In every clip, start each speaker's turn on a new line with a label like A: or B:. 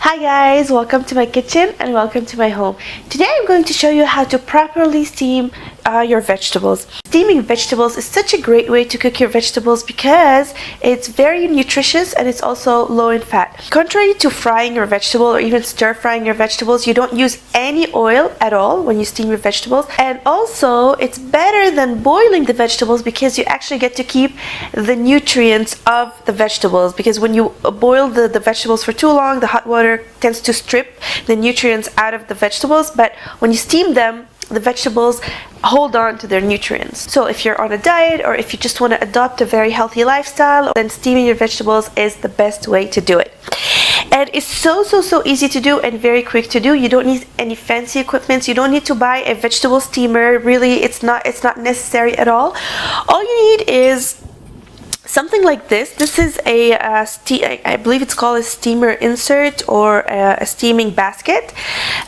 A: Hi guys, welcome to my kitchen and welcome to my home. Today I'm going to show you how to properly steam your vegetables. Steaming vegetables is such a great way to cook your vegetables because it's very nutritious and it's also low in fat. Contrary to frying your vegetable or even stir frying your vegetables, you don't use any oil at all when you steam your vegetables. And also it's better than boiling the vegetables because you actually get to keep the nutrients of the vegetables, because when you boil the vegetables for too long, the hot water tends to strip the nutrients out of the vegetables, but when you steam them, the vegetables hold on to their nutrients. So if you're on a diet or if you just want to adopt a very healthy lifestyle, then steaming your vegetables is the best way to do it. And it's so easy to do and very quick to do. You don't need any fancy equipment. You don't need to buy a vegetable steamer. Really, it's not necessary at all. All you need is something like this. This is I believe it's called a steamer insert or a steaming basket,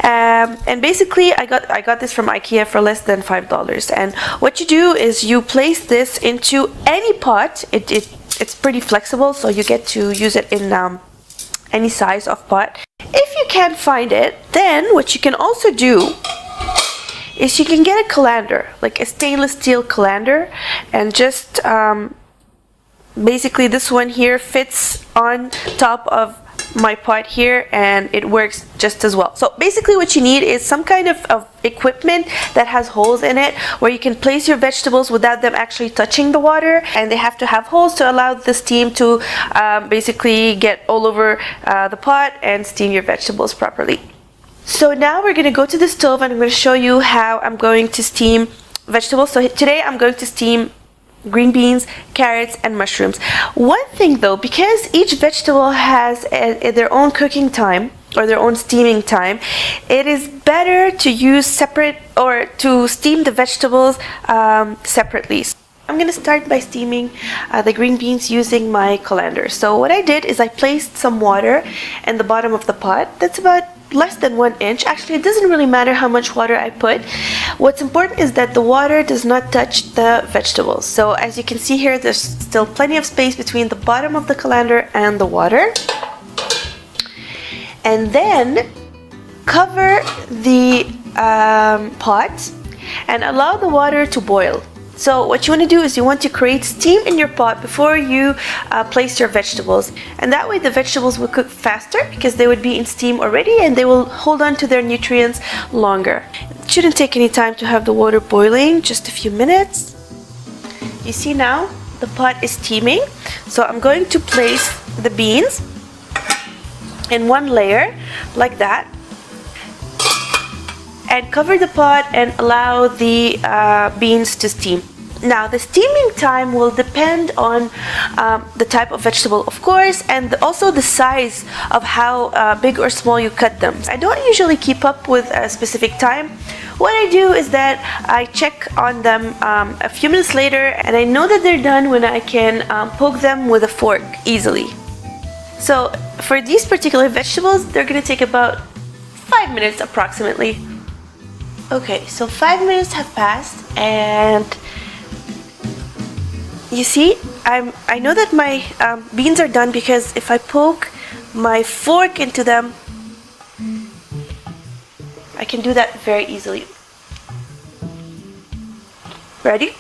A: and basically I got this from IKEA for less than $5. And what you do is you place this into any pot. It's pretty flexible, so you get to use it in any size of pot. If you can't find it, then what you can also do is you can get a colander, like a stainless steel colander, and just basically this one here fits on top of my pot here and it works just as well. So basically what you need is some kind of equipment that has holes in it where you can place your vegetables without them actually touching the water, and they have to have holes to allow the steam to basically get all over the pot and steam your vegetables properly. So now we're going to go to the stove and I'm going to show you how I'm going to steam vegetables. So today I'm going to steam green beans, carrots, and mushrooms. One thing though, because each vegetable has their own cooking time or their own steaming time, it is better to use separate or to steam the vegetables separately. I'm going to start by steaming the green beans using my colander. So what I did is I placed some water in the bottom of the pot. That's about less than 1 inch. Actually, it doesn't really matter how much water I put. What's important is that the water does not touch the vegetables. So as you can see here, there's still plenty of space between the bottom of the colander and the water. And then cover the pot and allow the water to boil. So what you want to do is you want to create steam in your pot before you place your vegetables, and that way the vegetables will cook faster because they would be in steam already and they will hold on to their nutrients longer. It shouldn't take any time to have the water boiling, just a few minutes. You see now the pot is steaming, so I'm going to place the beans in one layer like that and cover the pot and allow the beans to steam. Now the steaming time will depend on the type of vegetable, of course, and also the size of how big or small you cut them. I don't usually keep up with a specific time. What I do is that I check on them a few minutes later, and I know that they're done when I can poke them with a fork easily. So for these particular vegetables, they're going to take about 5 minutes approximately. Okay, so 5 minutes have passed, and you see, I know that my beans are done because if I poke my fork into them, I can do that very easily. Ready?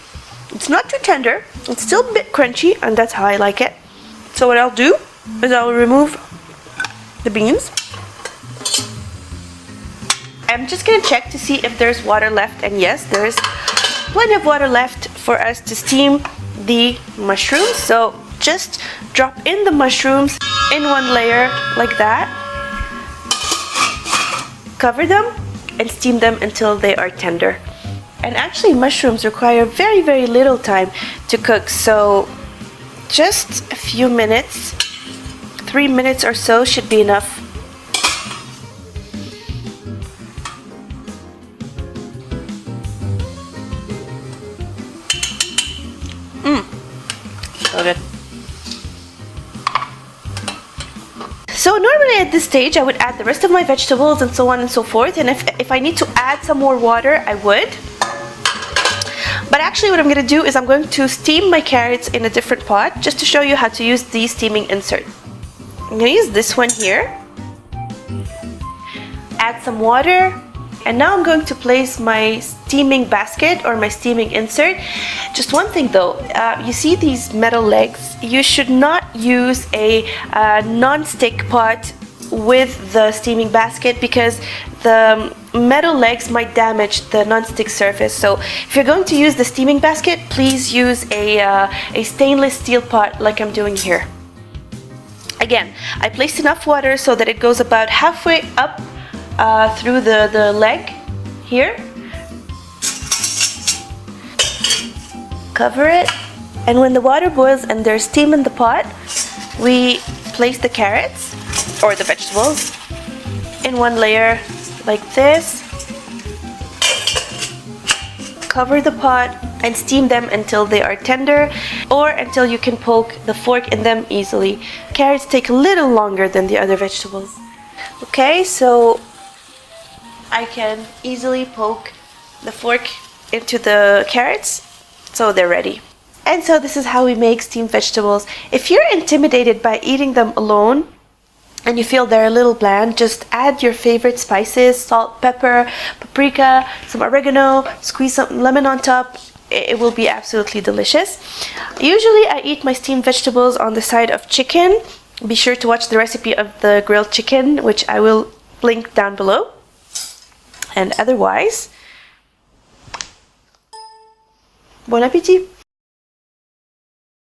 A: It's not too tender, it's still a bit crunchy, and that's how I like it. So what I'll do is I'll remove the beans. I'm just going to check to see if there's water left, and yes, there's plenty of water left for us to steam the mushrooms. So just drop in the mushrooms in one layer like that, cover them and steam them until they are tender. And actually mushrooms require very little time to cook, so just a few minutes, 3 minutes or so should be enough. So good. So normally at this stage I would add the rest of my vegetables and so on and so forth, and if I need to add some more water I would. But actually what I'm going to do is I'm going to steam my carrots in a different pot just to show you how to use the steaming insert. I'm going to use this one here. add some water, and now I'm going to place my steaming basket or my steaming insert. Just one thing though, you see these metal legs? You should not use a non-stick pot with the steaming basket because the metal legs might damage the non-stick surface. So if you're going to use the steaming basket, please use a stainless steel pot like I'm doing here. Again, I placed enough water so that it goes about halfway up through the leg here. Cover it, and when the water boils and there's steam in the pot, we place the carrots or the vegetables in one layer like this. Cover the pot and steam them until they are tender or until you can poke the fork in them easily. Carrots take a little longer than the other vegetables. Okay, so I can easily poke the fork into the carrots so they're ready. And so this is how we make steamed vegetables. If you're intimidated by eating them alone and you feel they're a little bland, just add your favorite spices, salt, pepper, paprika, some oregano, squeeze some lemon on top. It will be absolutely delicious. Usually I eat my steamed vegetables on the side of chicken. Be sure to watch the recipe of the grilled chicken, which I will link down below. And otherwise, bon appétit!